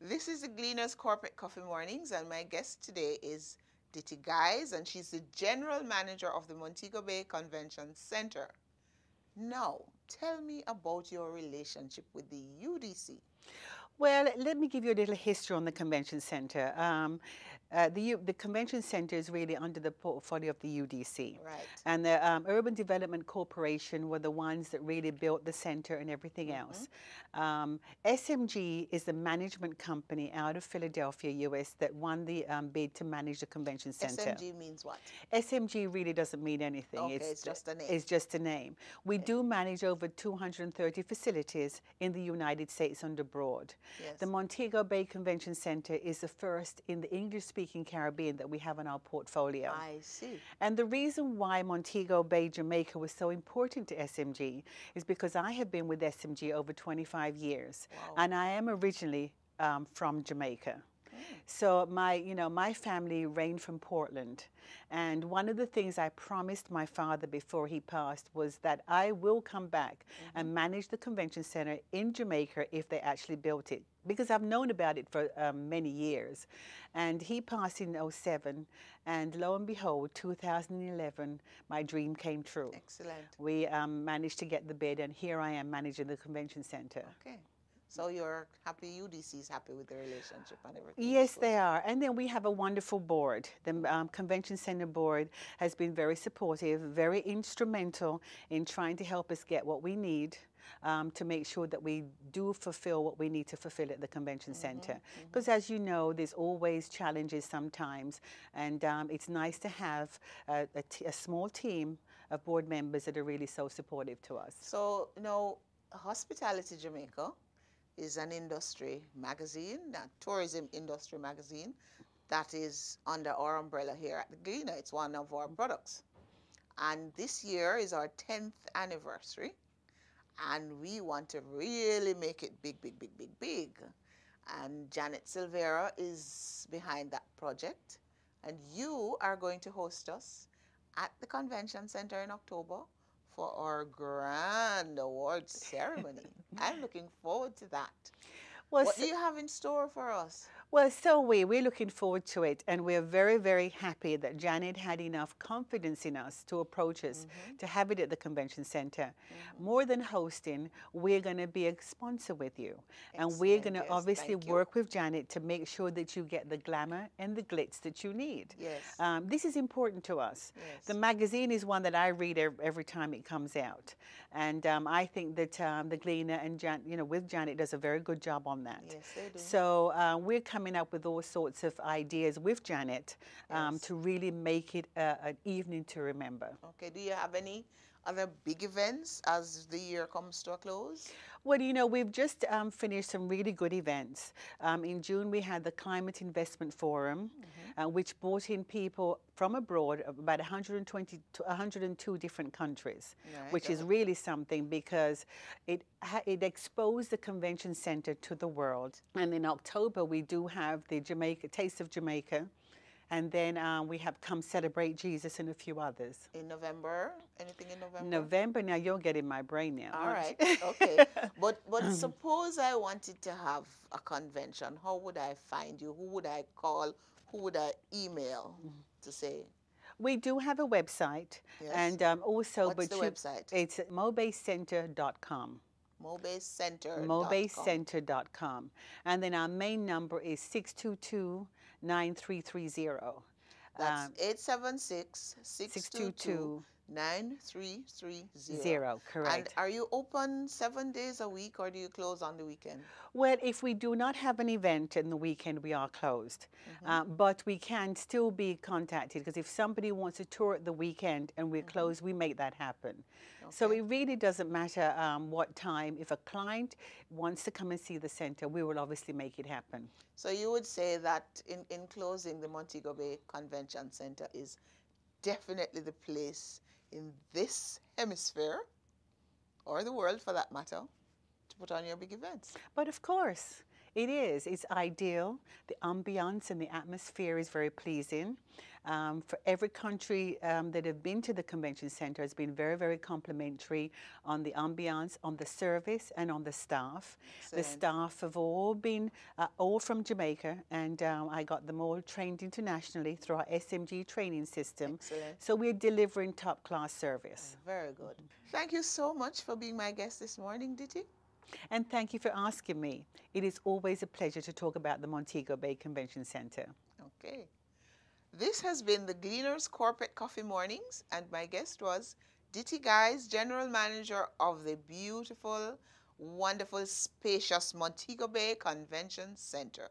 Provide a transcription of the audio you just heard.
This is the Gleaners Corporate Coffee Mornings, and my guest today is Ditti Guise, and she's the General Manager of the Montego Bay Convention Centre. Now, tell me about your relationship with the UDC. Well, let me give you a little history on the convention center. The convention center is really under the portfolio of the UDC. Right. And the Urban Development Corporation were the ones that really built the center and everything else. SMG is the management company out of Philadelphia, US, that won the bid to manage the convention center. SMG means what? SMG really doesn't mean anything. Okay, it's just a name. It's just a name. We do manage over 230 facilities in the United States and abroad. Yes. The Montego Bay Convention Centre is the first in the English-speaking Caribbean that we have in our portfolio. I see. And the reason why Montego Bay, Jamaica was so important to SMG is because I have been with SMG over 25 years. Wow. And I am originally from Jamaica. So my family reigned from Portland. And one of the things I promised my father before he passed was that I will come back and manage the convention center in Jamaica if they actually built it, because I've known about it for many years. And he passed in '07, and lo and behold, 2011, my dream came true. Excellent. We managed to get the bid, and here I am managing the convention center. Okay. So you're happy, UDC is happy with the relationship and everything? Yes, they are. And then we have a wonderful board. The Convention Center board has been very supportive, very instrumental in trying to help us get what we need to make sure that we do fulfill what we need to fulfill at the Convention Center. Because as you know, there's always challenges sometimes. And it's nice to have a small team of board members that are really so supportive to us. So, Hospitality Jamaica is an industry magazine, a tourism industry magazine that is under our umbrella here at the Gleaner. It's one of our products. And this year is our 10th anniversary. And we want to really make it big, big, big, big, big. And Janet Silvera is behind that project. And you are going to host us at the Convention Center in October for our grand awards ceremony. I'm looking forward to that. Well, What do you have in store for us? Well, so we're looking forward to it, and we're very, very happy that Janet had enough confidence in us to approach us to have it at the Convention Center. More than hosting, we're going to be a sponsor with you. And we're going to obviously work with Janet to make sure that you get the glamour and the glitz that you need. Yes. This is important to us. Yes. The magazine is one that I read every time it comes out. And I think that the Gleaner and with Janet does a very good job on that. Yes, they do. So we're coming up with all sorts of ideas with Janet to really make it an evening to remember. Okay, do you have any other big events as the year comes to a close? Well, we've just finished some really good events. In June, we had the Climate Investment Forum, which brought in people from abroad, about 120 to 102 different countries, which is really something because it exposed the convention center to the world. And in October, we do have the Taste of Jamaica. And then we have Come Celebrate Jesus and a few others. In November? Anything in November? November, now you're getting my brain now. All right, okay. But suppose I wanted to have a convention. How would I find you? Who would I call? Who would I email to say? We do have a website. Yes. And also, What's the website? It's MoBayCenter.com. MoBayCenter.com. MoBayCenter.com. And then our main number is 622-9330. That's 876-622-9330. Correct. And are you open 7 days a week, or do you close on the weekend? Well, if we do not have an event in the weekend, we are closed. But we can still be contacted, because if somebody wants a tour at the weekend and we're closed, we make that happen. So it really doesn't matter what time. If a client wants to come and see the center, we will obviously make it happen. So you would say that in closing, the Montego Bay Convention Center is definitely the place in this hemisphere, or the world for that matter, to put on your big events. But of course, It is. It's ideal. The ambiance and the atmosphere is very pleasing. For every country that have been to the convention centre has been very, very complimentary on the ambiance, on the service, and on the staff. The Excellent. staff have all been all from Jamaica, and I got them all trained internationally through our SMG training system. Excellent. So we're delivering top-class service. Very good. Thank you so much for being my guest this morning, Ditti. And thank you for asking me. It is always a pleasure to talk about the Montego Bay Convention Centre. Okay. This has been the Gleaners Corporate Coffee Mornings, and my guest was Ditti Guise, General Manager of the beautiful, wonderful, spacious Montego Bay Convention Centre.